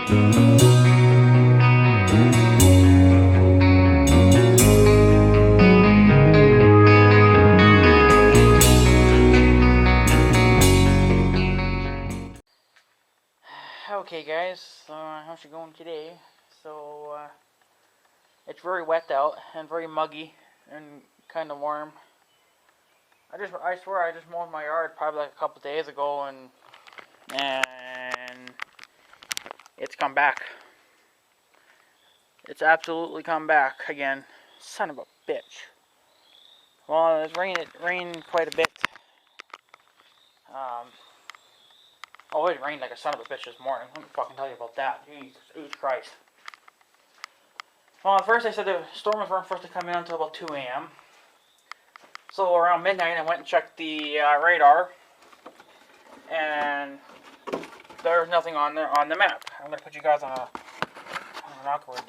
Okay, guys, how's it going today? It's very wet out and very muggy and kind of warm. I swear, I just mowed my yard probably like a couple days ago, and it's come back. It's absolutely come back again. Son of a bitch. Well, it rained quite a bit. Um, it rained like a son of a bitch this morning. Let me fucking tell you about that. Jesus Christ. Well, at first they said the storm was supposed to come in until about 2 a.m. So around midnight I went and checked the radar, and there was nothing on the map. I'm going to put you guys on an awkward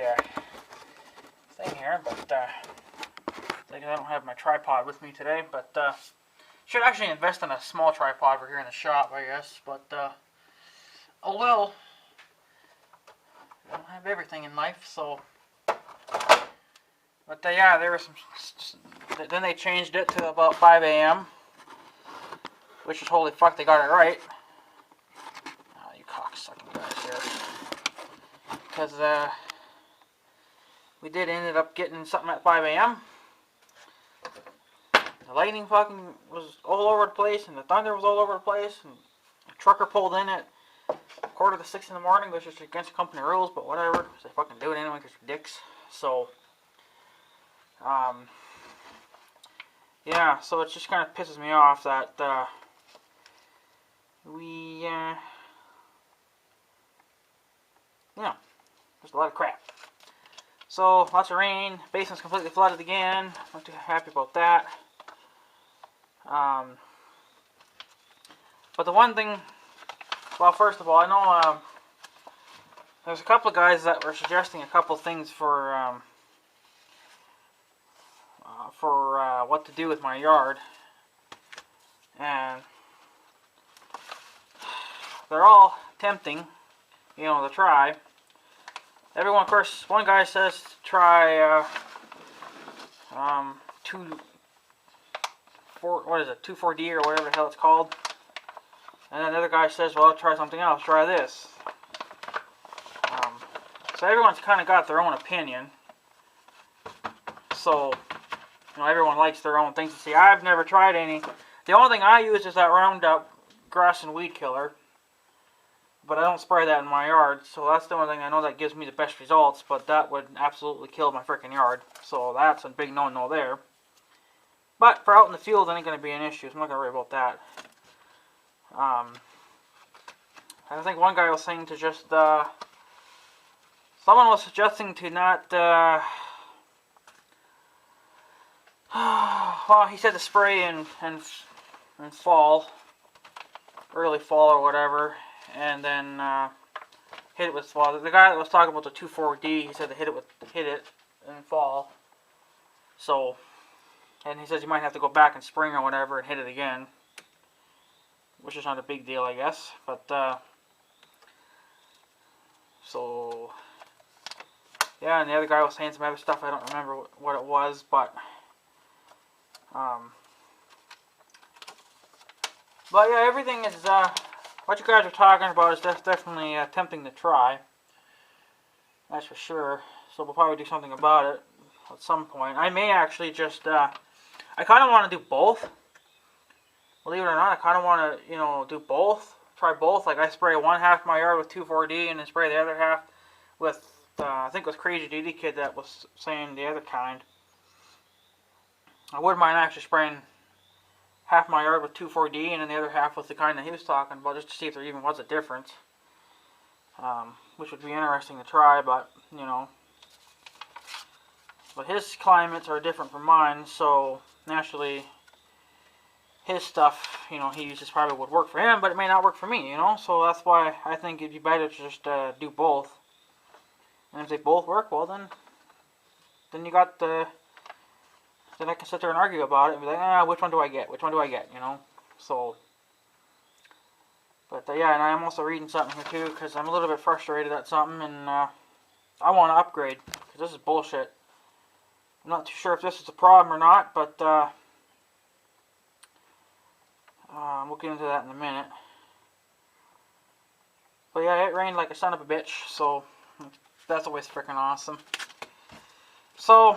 thing here, but I don't have my tripod with me today, but should actually invest in a small tripod for here in the shop, I guess, but oh well. I don't have everything in life, so. But yeah, there was some. Then they changed it to about 5 a.m., which is holy fuck, they got it right. Oh, you cocksucking guys here. Because we did ended up getting something at 5 a.m. The lightning fucking was all over the place, and the thunder was all over the place, and a trucker pulled in at 5:45 in the morning, which is against company rules, but whatever, because they fucking do it anyway because they're dicks. So, yeah, so it just kind of pisses me off that there's a lot of crap. So, lots of rain, basement's completely flooded again, not too happy about that. But the one thing, well, first of all, I know there's a couple of guys that were suggesting a couple of things for what to do with my yard, and they're all tempting, to try. Everyone, of course, one guy says to try 2,4-D or whatever the hell it's called, and then another guy says, well, try something else, try this. So everyone's kind of got their own opinion. So, everyone likes their own things to see. I've never tried any. The only thing I use is that Roundup grass and weed killer. But I don't spray that in my yard. So that's the only thing I know that gives me the best results. But that would absolutely kill my freaking yard. So that's a big no-no there. But for out in the field, it ain't going to be an issue. So I'm not going to worry about that. I think one guy was saying to just... someone was suggesting to not... well, he said to spray in fall, early fall or whatever, and then hit it with, well, the guy that was talking about the 2,4-D, he said to hit it in fall. So, and he says you might have to go back in spring or whatever and hit it again, which is not a big deal, I guess. But so yeah, and the other guy was saying some other stuff. I don't remember what it was, but. But yeah, everything is, what you guys are talking about is definitely tempting to try. That's for sure. So we'll probably do something about it at some point. I may actually just, I kind of want to do both. Believe it or not, I kind of want to, do both. Try both. Like I spray one half of my yard with 2,4-D and then spray the other half with, I think it was Crazy DD Kid that was saying the other kind. I wouldn't mind actually spraying half my yard with 2,4-D and then the other half with the kind that he was talking about, just to see if there even was a difference. Which would be interesting to try, but, But his climates are different from mine, so naturally his stuff, he uses probably would work for him, but it may not work for me, So that's why I think it'd be better to just do both. And if they both work, well then you got the... Then I can sit there and argue about it and be like, which one do I get? Which one do I get? So, But yeah, and I'm also reading something here too because I'm a little bit frustrated at something, and I want to upgrade because this is bullshit. I'm not too sure if this is a problem or not, but we'll get into that in a minute. But yeah, it rained like a son of a bitch, so that's always freaking awesome. So,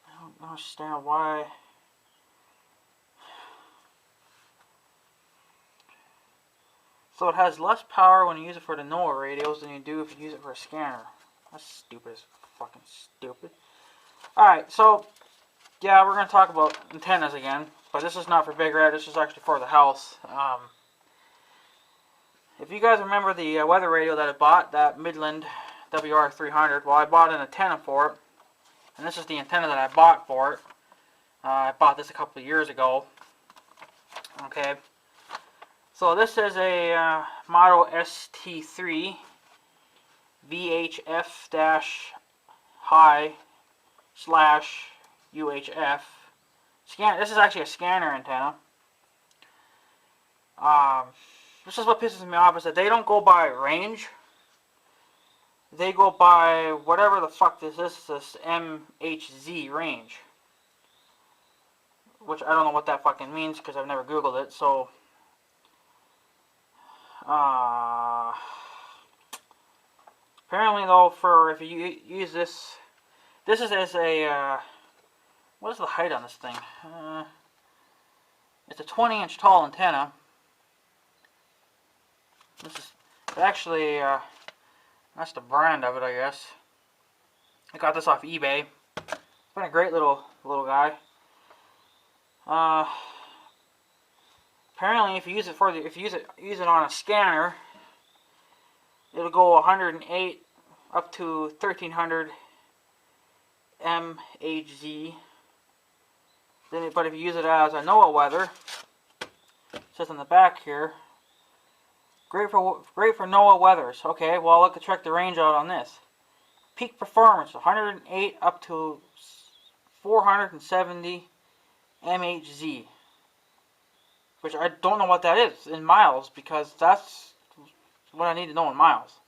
I don't understand why. So it has less power when you use it for the NOAA radios than you do if you use it for a scanner. That's stupid as fucking stupid. Alright, so, yeah, we're going to talk about antennas again. But this is not for Big Red, this is actually for the house. If you guys remember the weather radio that I bought, that Midland WR300, well, I bought an antenna for it. And this is the antenna that I bought for it. I bought this a couple of years ago. Okay. So this is a Model ST3 VHF-high/UHF. This is actually a scanner antenna. This is what pisses me off, is that they don't go by range. They go by whatever the fuck this is, this MHZ range. Which I don't know what that fucking means because I've never Googled it, so... apparently though, for if you use this is as a, what is the height on this thing? It's a 20-inch tall antenna. This is actually, that's the brand of it, I guess. I got this off eBay. It's been a great little guy. Apparently, if you use it use it on a scanner, it'll go 108 up to 1300 MHz. But if you use it as a NOAA weather, it says on the back here, great for NOAA weathers. Okay, well, look, check the range out on this. Peak performance 108 up to 470 MHz. Which I don't know what that is in miles, because that's what I need to know in miles.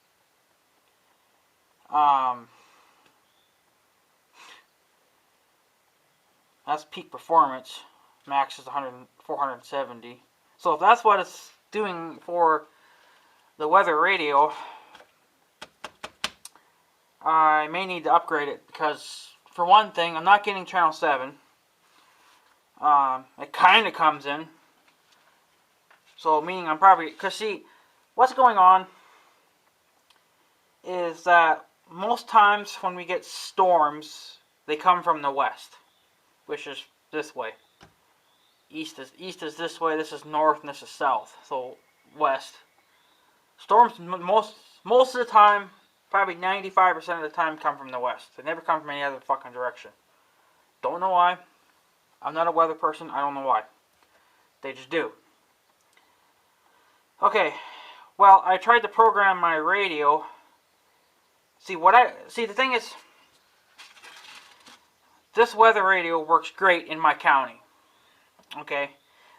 That's peak performance. Max is 470. So if that's what it's doing for the weather radio, I may need to upgrade it, because for one thing, I'm not getting channel 7. It kind of comes in. So, meaning I'm probably... Because, see, what's going on is that most times when we get storms, they come from the west, which is this way. East is this way, this is north, and this is south. So, west. Storms, most of the time, probably 95% of the time, come from the west. They never come from any other fucking direction. Don't know why. I'm not a weather person, I don't know why. They just do. Okay, well, I tried to program my radio. See, the thing is, this weather radio works great in my county. Okay,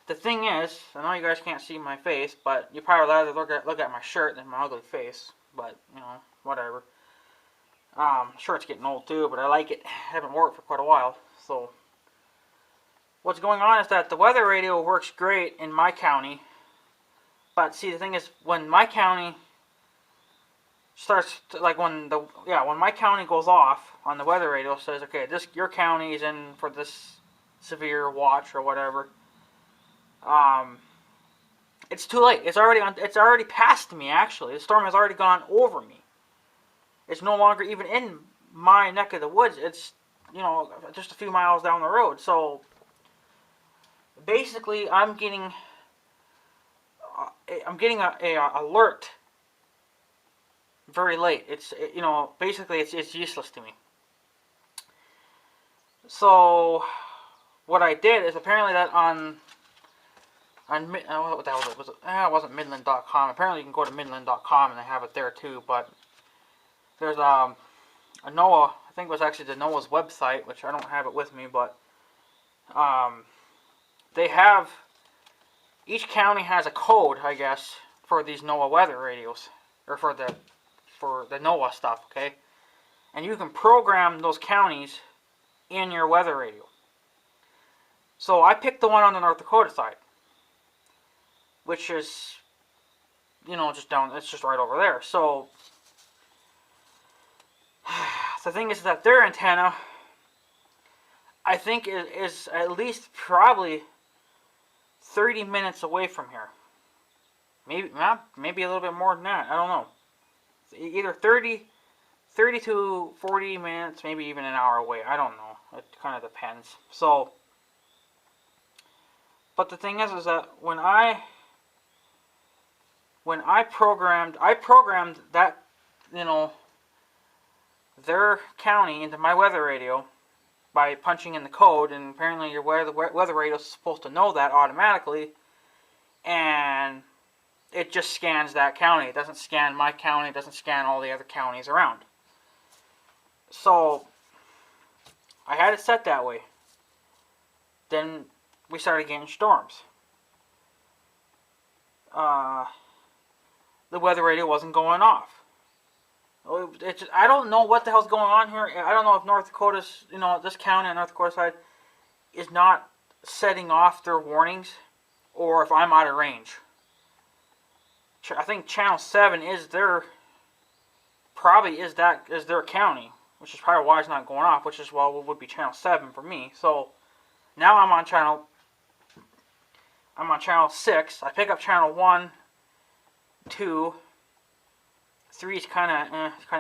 the thing is, I know you guys can't see my face, but you probably rather look at my shirt than my ugly face. But, you know, whatever. Shirt's getting old too, but I like it. I haven't worn it for quite a while, so... What's going on is that the weather radio works great in my county. But see, the thing is, when my county starts, when my county goes off on the weather radio, says, okay, your county is in for this severe watch or whatever. It's too late. It's already past me. Actually, the storm has already gone over me. It's no longer even in my neck of the woods. It's, you know, just a few miles down the road. So basically, I'm getting a alert very late. Basically it's useless to me. So what I did is, apparently that on what the hell was it? It wasn't Midland.com. Apparently you can go to Midland.com and they have it there too. But there's a NOAA. I think it was actually the NOAA's website, which I don't have it with me, but they have each county has a code, I guess, for these NOAA weather radios, or for the NOAA stuff, okay? And you can program those counties in your weather radio. So I picked the one on the North Dakota side, which is, you know, just down, it's just right over there. So the thing is that their antenna, I think, is at least probably 30 minutes away from here. Maybe a little bit more than that. I don't know. Either 30 to 40 minutes, maybe even an hour away. I don't know. It kind of depends. So, but the thing is that when I programmed that, you know, their county into my weather radio by punching in the code, and apparently your weather radio is supposed to know that automatically, and it just scans that county. It doesn't scan my county. It doesn't scan all the other counties around. So I had it set that way. Then we started getting storms. The weather radio wasn't going off. I don't know what the hell's going on here. I don't know if North Dakota's, you know, this county on North Dakota side is not setting off their warnings, or if I'm out of range. I think Channel 7 is their county, which is probably why it's not going off, which is why it would be Channel 7 for me. So now I'm on channel 6. I pick up channel 1, 2, 3 is kind of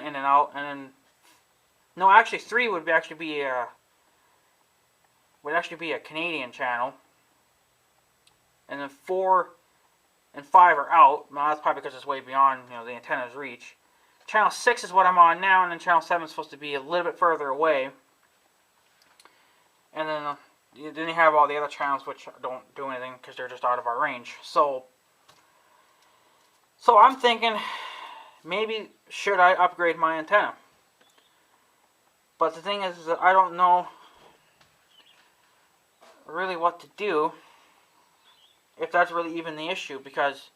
in and out, and then no, actually 3 would actually be a Canadian channel, and then 4 and 5 are out. Well, that's probably because it's way beyond, you know, the antenna's reach. Channel 6 is what I'm on now, and then channel 7 is supposed to be a little bit further away. And then you have all the other channels which don't do anything because they're just out of our range. So I'm thinking, maybe should I upgrade my antenna? But the thing is that I don't know really what to do, if that's really even the issue, because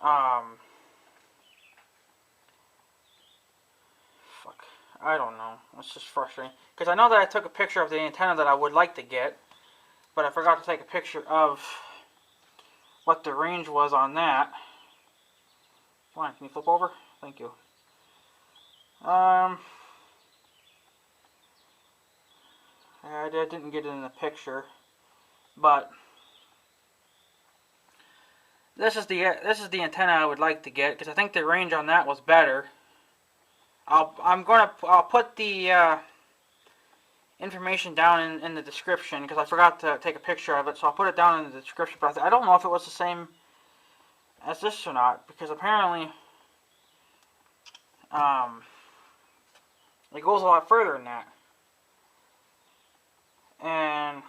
I don't know. It's just frustrating. Because I know that I took a picture of the antenna that I would like to get, but I forgot to take a picture of what the range was on that. Come on, can you flip over? Thank you. I didn't get it in the picture, but this is the antenna I would like to get, because I think the range on that was better. I'll put the information down in the description, because I forgot to take a picture of it, so I'll put it down in the description. But I don't know if it was the same as this or not, because apparently it goes a lot further than that. And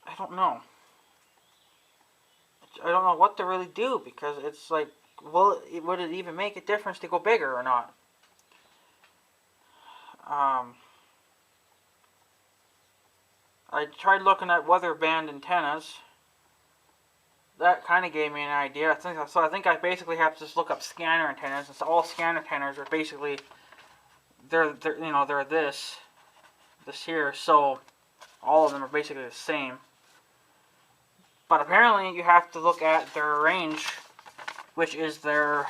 I don't know. I don't know what to really do, because it's like, well, would it even make a difference to go bigger or not? I tried looking at weather band antennas. That kind of gave me an idea. I think I basically have to just look up scanner antennas. And so all scanner antennas are basically they're this here. So all of them are basically the same. But apparently you have to look at their range, which is their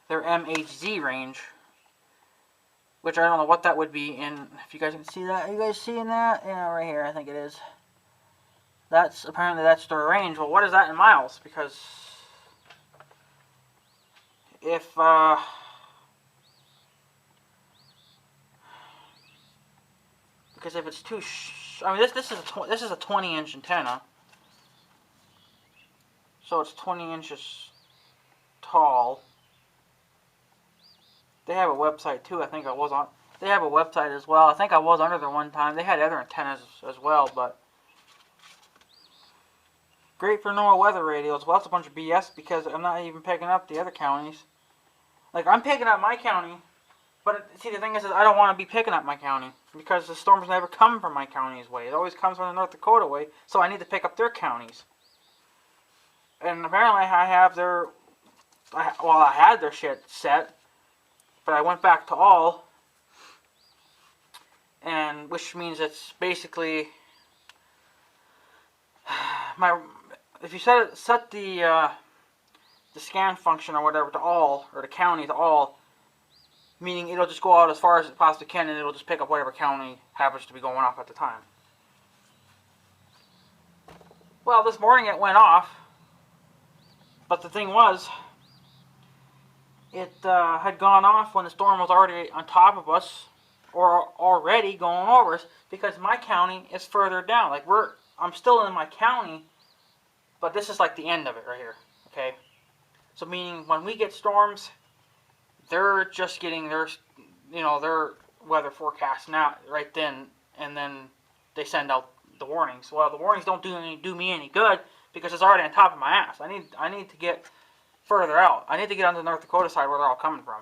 MHZ range, which I don't know what that would be in. If you guys can see that, are you guys seeing that? Yeah, right here, I think it is. Apparently that's their range. Well, what is that in miles? Because if it's too, I mean, this is a 20-inch antenna, so it's 20 inches tall. They have a website too. I think I was on. They have a website as well. I think I was under there one time. They had other antennas as well, but great for NOAA weather radios. Well, that's a bunch of BS, because I'm not even picking up the other counties. Like, I'm picking up my county, But see, the thing is I don't want to be picking up my county because the storms never come from my county's way. It always comes from the North Dakota way, so I need to pick up their counties. And apparently I have their, I had their shit set, but I went back to all, and which means it's basically if you set the scan function or whatever to all, or the county to all, meaning it'll just go out as far as it possibly can, and it'll just pick up whatever county happens to be going off at the time. Well, this morning it went off, but the thing was, it had gone off when the storm was already on top of us, or already going over us, because my county is further down. Like, I'm still in my county, but this is like the end of it right here, okay? So meaning when we get storms, they're just getting their weather forecast now right then, and then they send out the warnings. Well, the warnings don't do me any good because it's already on top of my ass. I need to get further out. I need to get on the North Dakota side where they're all coming from.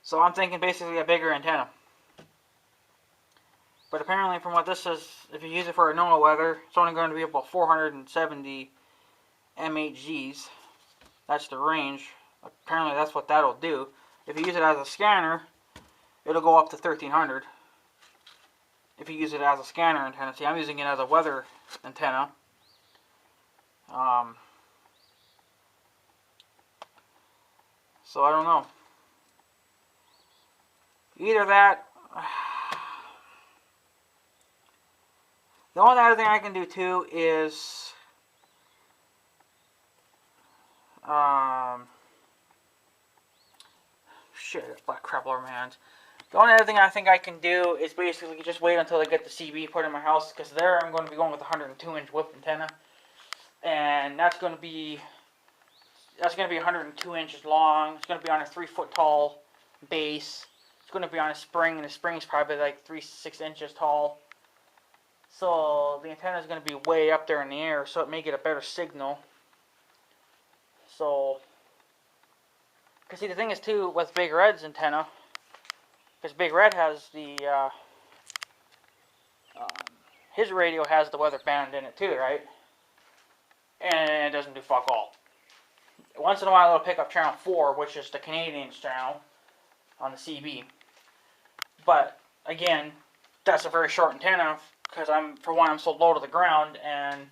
So I'm thinking basically a bigger antenna. But apparently from what this says, if you use it for a NOAA weather, it's only going to be about 470 MHz's. That's the range. Apparently that's what that'll do. If you use it as a scanner, it'll go up to 1300. If you use it as a scanner antenna. See, I'm using it as a weather antenna. So I don't know. Either that. The only other thing I can do too is shit, black crap over my hands. The only other thing I think I can do is basically just wait until I get the CB put in my house, because there I'm going to be going with a 102-inch whip antenna, and that's going to be 102 inches long. It's going to be on a 3-foot tall base. It's going to be on a spring, and the spring's probably like 3-6 inches tall. So the antenna is going to be way up there in the air, so it may get a better signal. So, because see, the thing is too with Big Red's antenna, because Big Red has the his radio has the weather band in it too, right? And it doesn't do fuck all. Once in a while it'll pick up channel 4, which is the Canadians channel on the CB. But again, that's a very short antenna, because I'm so low to the ground, and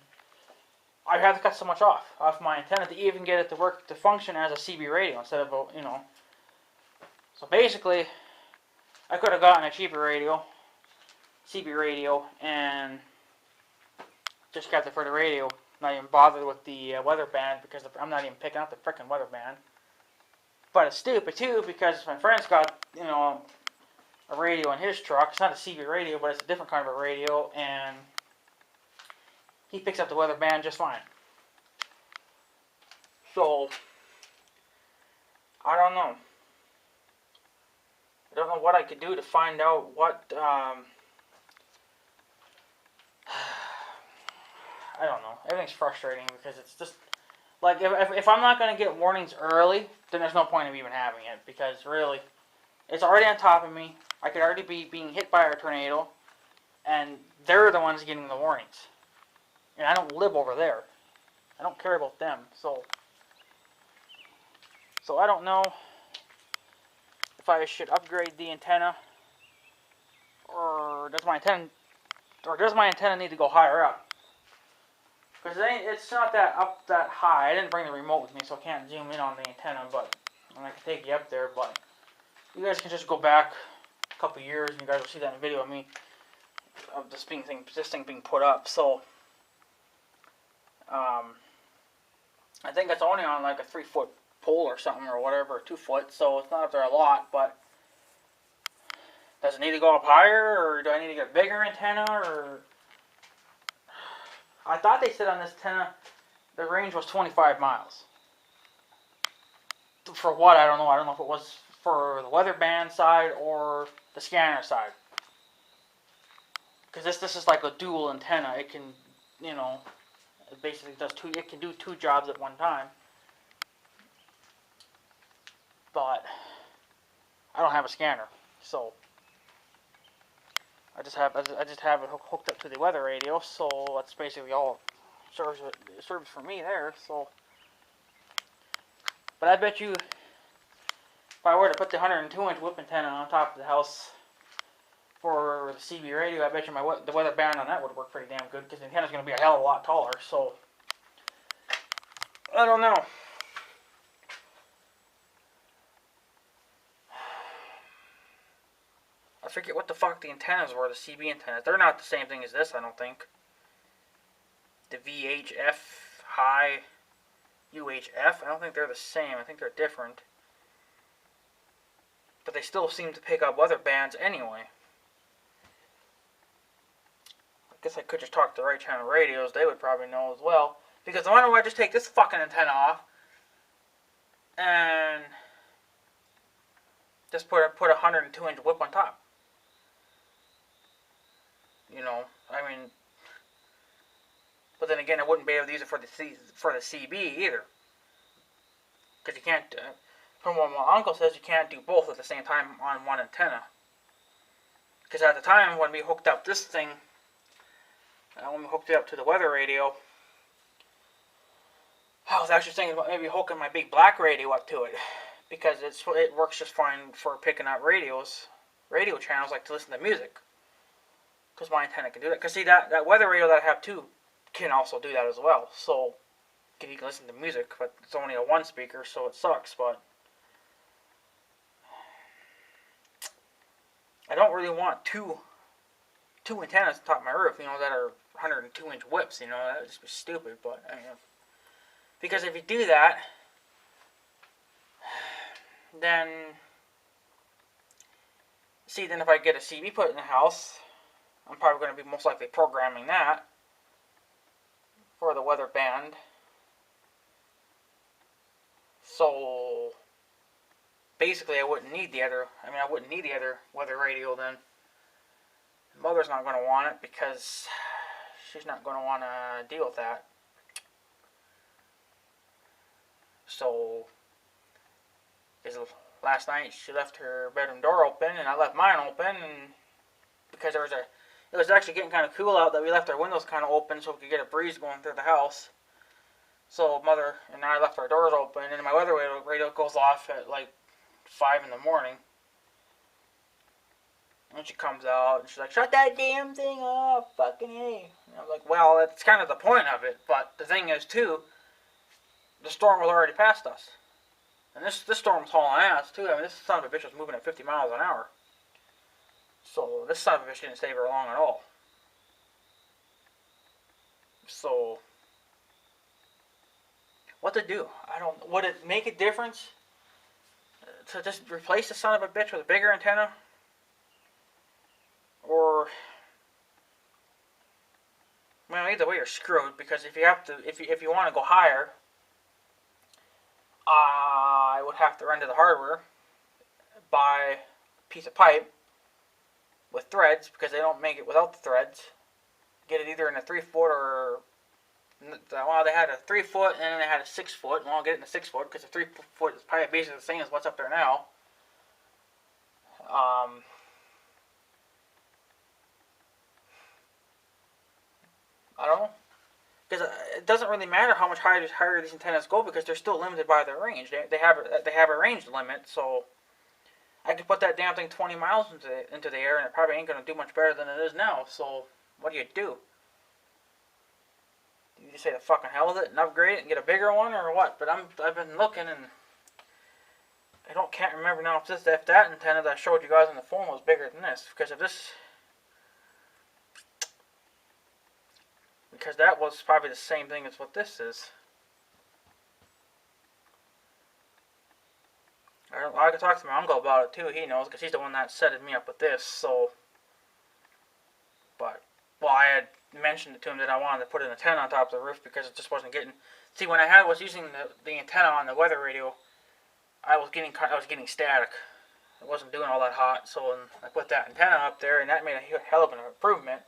I have to cut so much off my antenna to even get it to work, to function as a CB radio instead of a, So basically, I could have gotten a cheaper radio, CB radio, and just kept it for the radio. Not even bothered with the weather band, because I'm not even picking up the frickin' weather band. But it's stupid too, because my friend's got, a radio in his truck. It's not a CB radio, but it's a different kind of a radio, and he picks up the weather band just fine. So, I don't know. I don't know what I could do to find out what, I don't know. Everything's frustrating, because it's just, like, if I'm not going to get warnings early, then there's no point of even having it, because really, it's already on top of me. I could already be being hit by a tornado, and they're the ones getting the warnings. And I don't live over there. I don't care about them, so I don't know if I should upgrade the antenna, or does my antenna need to go higher up? Because it's not that up that high. I didn't bring the remote with me, so I can't zoom in on the antenna, but I can take you up there. But you guys can just go back a couple years, and you guys will see that in a video of me of this thing being put up. So I think it's only on like a 3-foot pole or something, or whatever, 2 foot, so it's not up there a lot. But does it need to go up higher, or do I need to get a bigger antenna? Or I thought they said on this antenna the range was 25 miles. For what? I don't know. I don't know if it was for the weather band side or the scanner side. Because this is like a dual antenna. It can, it basically does it can do 2 jobs at one time. But I don't have a scanner, so I just have it hooked up to the weather radio. So that's basically all it serves for me there. So, but I bet you, if I were to put the 102-inch whip antenna on top of the house for the CB radio, I bet you the weather band on that would work pretty damn good because the antenna's going to be a hell of a lot taller. So I don't know. I forget what the fuck the antennas were, the CB antennas. They're not the same thing as this, I don't think. The VHF high, UHF, I don't think they're the same. I think they're different. But they still seem to pick up weather bands anyway. I guess I could just talk to the right channel radios. They would probably know as well. Because why don't I just take this fucking antenna off and just put a 102-inch whip on top. You know, I mean, but then again, I wouldn't be able to use it for the CB either, because you can't. From what my uncle says, you can't do both at the same time on one antenna. Because at the time when we hooked up this thing, when we hooked it up to the weather radio, I was actually thinking about maybe hooking my big black radio up to it, because it works just fine for picking up radio channels, like to listen to music. Because my antenna can do that. Because see, that weather radio that I have too can also do that as well. So you can listen to music, but it's only a one speaker, so it sucks. But I don't really want two antennas on top of my roof, you know, that are 102-inch whips. You know, that would just be stupid. But I mean, because if you do that, then if I get a CB put in the house, I'm probably going to be most likely programming that for the weather band. So basically, I wouldn't need the other weather radio then. Mother's not going to want it because she's not going to want to deal with that. So, last night she left her bedroom door open and I left mine open, and because it was actually getting kind of cool out, that we left our windows kind of open so we could get a breeze going through the house. So Mother and I left our doors open, and my weather radio goes off at like 5 in the morning. And she comes out and she's like, "Shut that damn thing off, fucking A." And I was like, well, that's kind of the point of it. But the thing is too, the storm was already past us. And this storm was hauling ass too. I mean, this son of a bitch was moving at 50 miles an hour. So this son of a bitch didn't stay very long at all. So what to do? Would it make a difference to just replace the son of a bitch with a bigger antenna? Or, well, either way you're screwed, because if you want to go higher, I would have to run to the hardware, buy a piece of pipe with threads, because they don't make it without the threads. Get it either in a 3-foot or, well, they had a 3-foot and then they had a 6-foot, and I'll get it in a 6-foot because the 3-foot is probably basically the same as what's up there now. I don't know, because it doesn't really matter how much higher these antennas go, because they're still limited by their range. They have a range limit, so I could put that damn thing 20 miles into the air, and it probably ain't gonna do much better than it is now. So what do? You just say the fucking hell with it and upgrade it and get a bigger one, or what? But I've been looking, and I can't remember now if that antenna that I showed you guys on the phone was bigger than this, because that was probably the same thing as what this is. I could talk to my uncle about it too. He knows, because he's the one that set me up with this. So, but I had mentioned it to him that I wanted to put an antenna on top of the roof because it just wasn't getting. See, when I was using the antenna on the weather radio, I was getting static. It wasn't doing all that hot. So I put that antenna up there, and that made a hell of an improvement.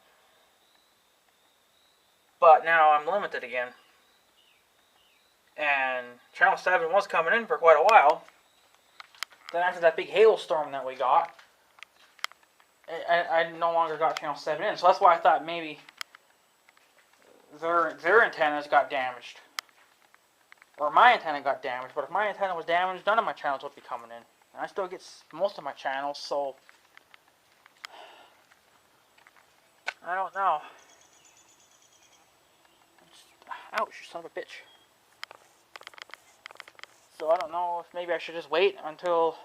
But now I'm limited again. And Channel 7 was coming in for quite a while. then after that big hailstorm that we got, I no longer got channel 7 in. So that's why I thought maybe their antennas got damaged. Or my antenna got damaged. But if my antenna was damaged, none of my channels would be coming in. And I still get most of my channels, so I don't know. Ouch, you son of a bitch. So I don't know if maybe I should just wait until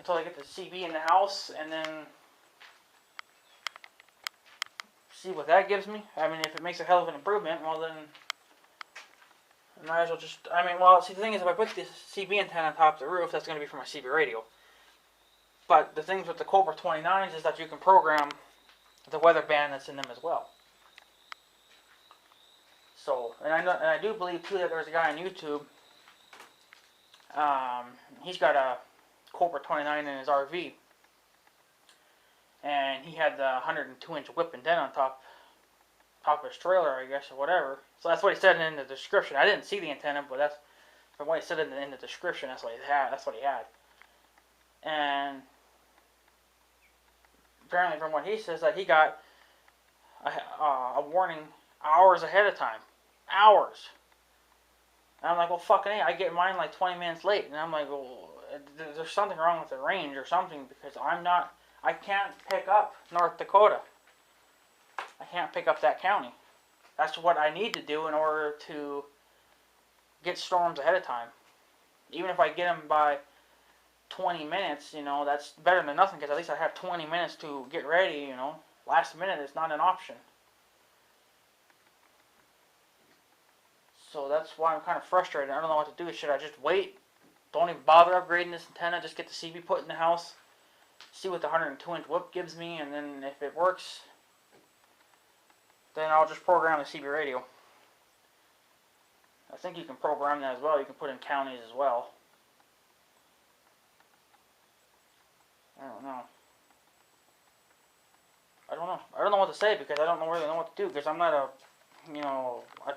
I get the CB in the house and then see what that gives me. I mean, if it makes a hell of an improvement, well then I might as well just, I mean, well, see, the thing is, if I put the CB antenna on top of the roof, that's going to be for my CB radio. But the things with the Cobra 29s is that you can program the weather band that's in them as well. So, and I do believe too that there's a guy on YouTube. He's got a Cobra 29 in his RV, and he had the 102-inch whip and dent on top of his trailer, I guess, or whatever. So that's what he said in the description. I didn't see the antenna, but that's from what he said in the description. That's what he had. That's what he had. And apparently, from what he says, that he got a warning hours ahead of time. Hours. And I'm like, well, fucking A, I get mine like 20 minutes late. And I'm like, well, there's something wrong with the range or something, because I can't pick up North Dakota. I can't pick up that county. That's what I need to do in order to get storms ahead of time. Even if I get them by 20 minutes, you know, that's better than nothing, because at least I have 20 minutes to get ready, you know. Last minute is not an option. So that's why I'm kind of frustrated. I don't know what to do. Should I just wait? Don't even bother upgrading this antenna. Just get the CB put in the house. See what the 102-inch whip gives me. And then if it works, then I'll just program the CB radio. I think you can program that as well. You can put in counties as well. I don't know. I don't know what to say, because I don't really know what to do, because I'm not a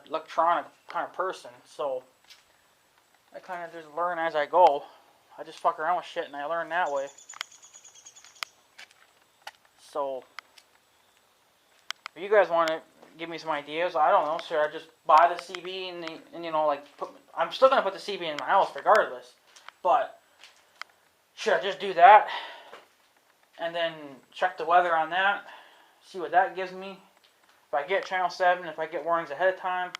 electronic kind of person, so I kind of just learn as I go. I just fuck around with shit and I learn that way. So, if you guys want to give me some ideas, I don't know, should I just buy the CB and you know, like, I'm still going to put the CB in my house regardless, but should I just do that and then check the weather on that, see what that gives me? If I get channel 7, if I get warnings ahead of time,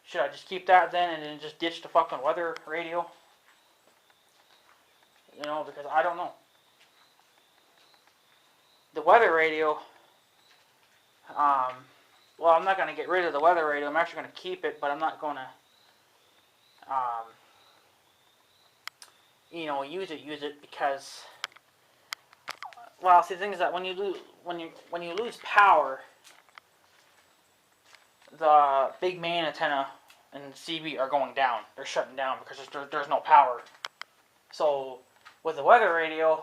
should I just keep that then and then just ditch the fucking weather radio? You know, because I don't know. The weather radio, well, I'm not going to get rid of the weather radio. I'm actually going to keep it, but I'm not going to, you know, use it because, well, see, the thing is that when you lose power, the big main antenna and CB are going down. They're shutting down because there's no power. So with the weather radio,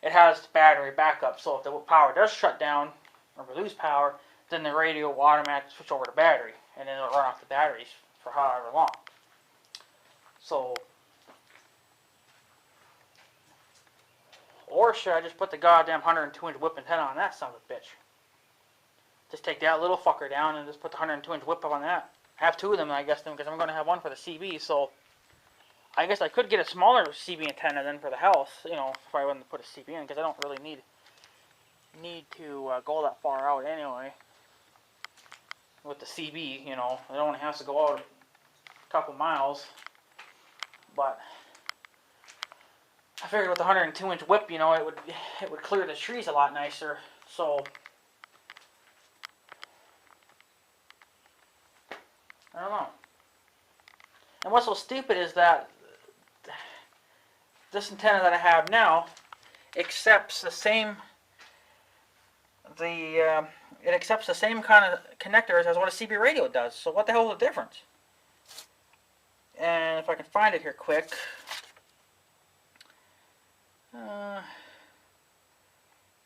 it has battery backup. So if the power does shut down or we lose power, then the radio will automatically switch over to battery, and then it'll run off the batteries for however long. So, or should I just put the goddamn 102-inch whip antenna on that son of a bitch? Just take that little fucker down and just put the 102-inch whip up on that. Have two of them, I guess, then, because I'm going to have one for the CB, so I guess I could get a smaller CB antenna then for the house, you know, if I wanted to put a CB in, because I don't really need to go that far out anyway with the CB, you know. It only has to go out a couple miles, but I figured with the 102-inch whip, you know, it would clear the trees a lot nicer, so I don't know. And what's so stupid is that this antenna that I have now accepts the same it accepts the same kind of connectors as what a CB radio does. So what the hell is the difference? And if I can find it here quick,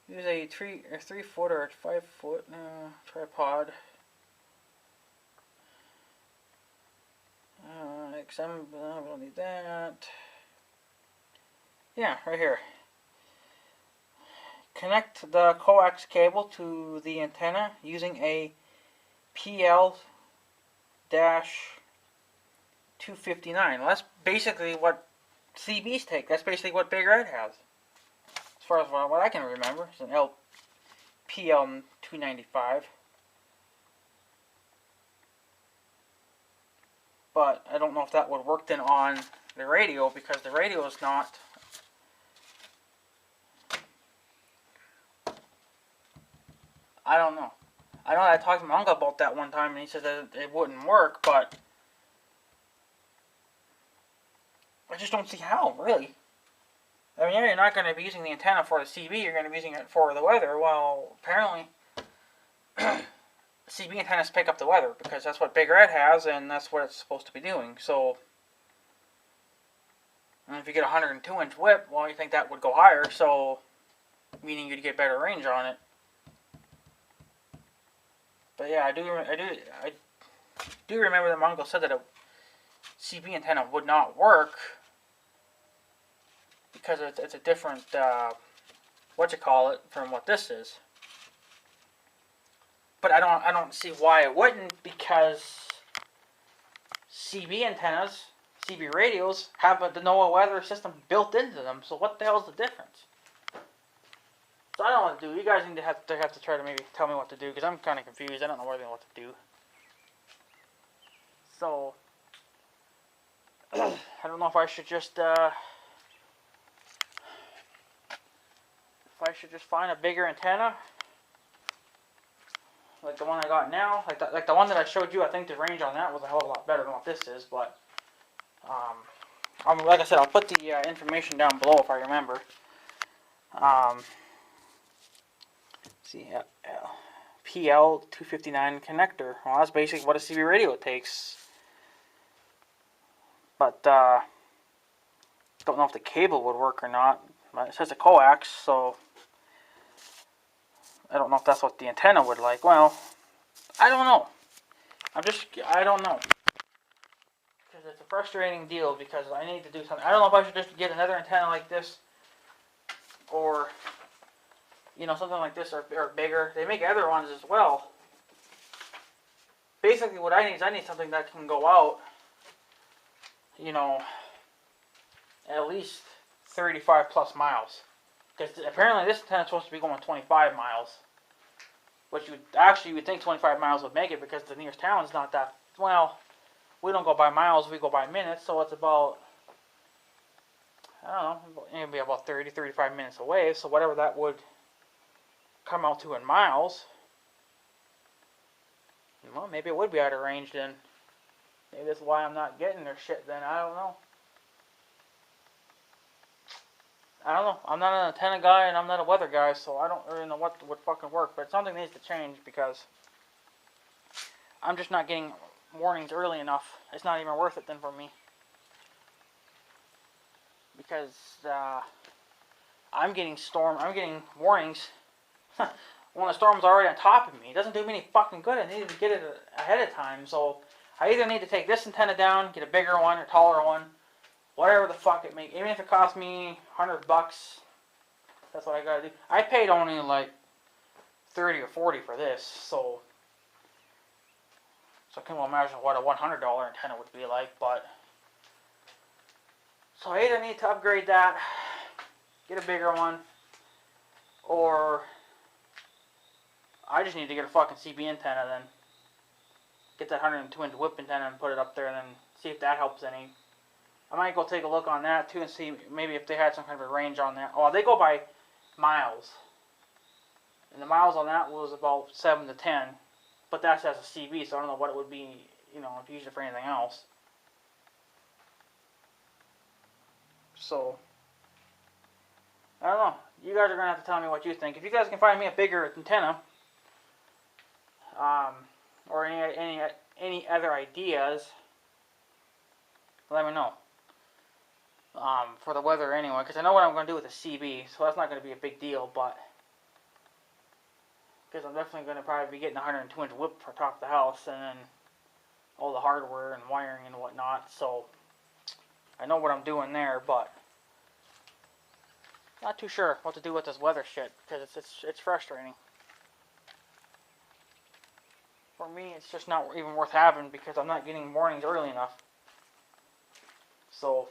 use a 3-foot or 5-foot tripod. XM, we don't need that. Yeah, right here. Connect the coax cable to the antenna using a PL-259. Well, that's basically what CBs take. That's basically what Big Red has. As far as what I can remember, it's an PL-295. But I don't know if that would work then on the radio, because the radio is not. I don't know. I know I talked to my uncle about that one time, and he said that it wouldn't work, but I just don't see how, really. I mean, yeah, you're not going to be using the antenna for the CB, you're going to be using it for the weather. Well, apparently, CB antennas pick up the weather, because that's what Big Red has, and that's what it's supposed to be doing. So, and if you get a 102-inch whip, well, you think that would go higher, so, meaning you'd get better range on it. But yeah, I do remember that my uncle said that a CB antenna would not work because it's a different from what this is. But I don't see why it wouldn't, because CB antennas, CB radios have the NOAA weather system built into them. So what the hell is the difference? So I don't know what to do. You guys need to have to try to maybe tell me what to do, because I'm kind of confused. I don't know really what to do. So I don't know if I should just find a bigger antenna, like the one I got now, like the one that I showed you. I think the range on that was a hell of a lot better than what this is. But like I said, I'll put the information down below if I remember. See, PL-259 connector. Well, that's basically what a CB radio takes. But don't know if the cable would work or not. But it says a coax, so I don't know if that's what the antenna would like. Well, I don't know. I don't know. Because it's a frustrating deal, because I need to do something. I don't know if I should just get another antenna like this, or something like this, or bigger. They make other ones as well. Basically, what I need is something that can go out, at least 35 plus miles. Because apparently this antenna is supposed to be going 25 miles. Which you would think 25 miles would make it, because the nearest town is not that, well, we don't go by miles, we go by minutes, so it's about, I don't know, maybe about 30, 35 minutes away, so whatever that would come out to in miles, well, maybe it would be out of range then. Maybe that's why I'm not getting their shit then, I don't know. I'm not an antenna guy, and I'm not a weather guy, so I don't really know what would fucking work, but something needs to change, because I'm just not getting warnings early enough. It's not even worth it then for me. Because I'm getting warnings when the storm's already on top of me. It doesn't do me any fucking good. I need to get it ahead of time, so I either need to take this antenna down, get a bigger one or taller one, whatever the fuck it makes. Even if it costs me $100, that's what I gotta do. I paid only like 30 or 40 for this, so I can imagine what a $100 antenna would be like. But so I either need to upgrade that, get a bigger one, or I just need to get a fucking CB antenna then. Get that 102-inch whip antenna and put it up there, and then see if that helps any. I might go take a look on that too and see maybe if they had some kind of a range on that. Oh, they go by miles. And the miles on that was about 7 to 10. But that's as a CB, so I don't know what it would be, if you use it for anything else. So, I don't know. You guys are going to have to tell me what you think. If you guys can find me a bigger antenna, or any other ideas, let me know. For the weather anyway, because I know what I'm going to do with the CB, so that's not going to be a big deal, but because I'm definitely going to probably be getting a 102-inch whip for top of the house, and then all the hardware and wiring and whatnot, so I know what I'm doing there. But not too sure what to do with this weather shit because it's frustrating. For me, it's just not even worth having because I'm not getting mornings early enough. So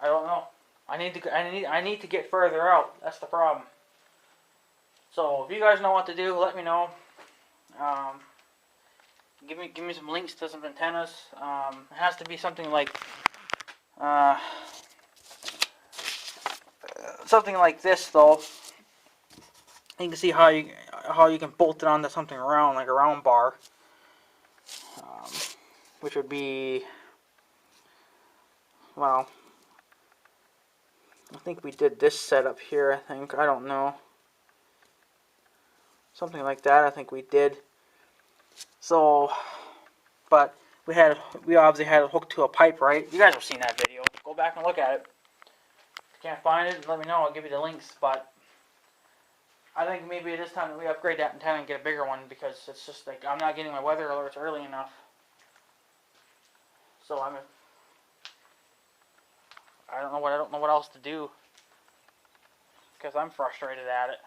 I don't know. I need to get further out. That's the problem. So if you guys know what to do, let me know. Give me some links to some antennas. It has to be something like this though. You can see how you can bolt it onto something round, like a round bar, which would be, well, I think we did this setup here. I don't know, something like that. I think we did. So, but we obviously had it hooked to a pipe, right? You guys have seen that video. Go back and look at it. If you can't find it, let me know. I'll give you the links. But I think maybe it is time that we upgrade that antenna and get a bigger one because it's just like I'm not getting my weather alerts early enough. So I don't know what else to do because I'm frustrated at it.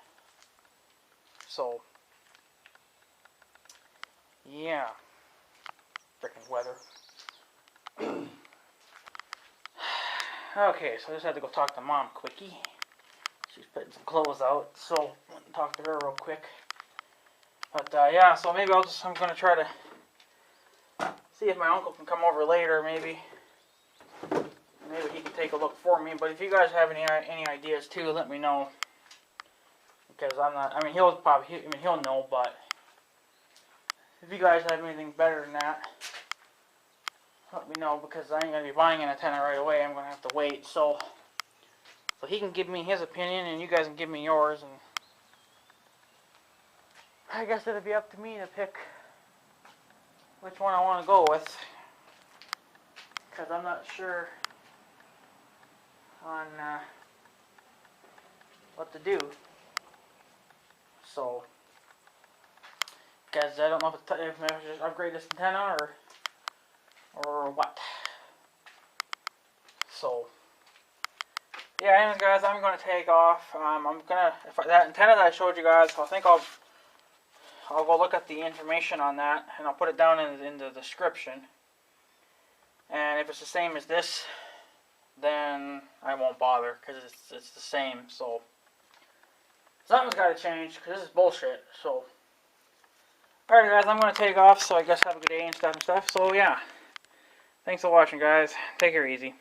So yeah, freaking weather. Okay, so I just had to go talk to Mom quickie. She's putting some clothes out, so I went and talked to her real quick. But yeah, so maybe I'm gonna try to see if my uncle can come over later. Maybe he can take a look for me. But if you guys have any ideas too, let me know. Because I'm not. I mean, he'll know. But if you guys have anything better than that, let me know. Because I ain't gonna be buying an antenna right away. I'm gonna have to wait. So he can give me his opinion, and you guys can give me yours, and I guess it'll be up to me to pick which one I want to go with, because I'm not sure on what to do. So, because I don't know if I should just upgrade this antenna or what. So. Yeah, anyways, guys, I'm going to take off. That antenna that I showed you guys, I think I'll go look at the information on that, and I'll put it down in the description. And if it's the same as this, then I won't bother, because it's the same. So something's got to change, because this is bullshit. So, alright, guys, I'm going to take off. So I guess have a good day and stuff. So yeah, thanks for watching, guys. Take care easy.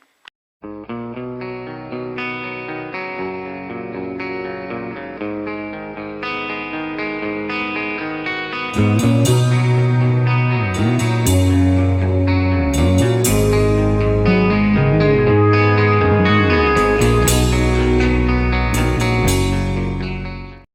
Thank you.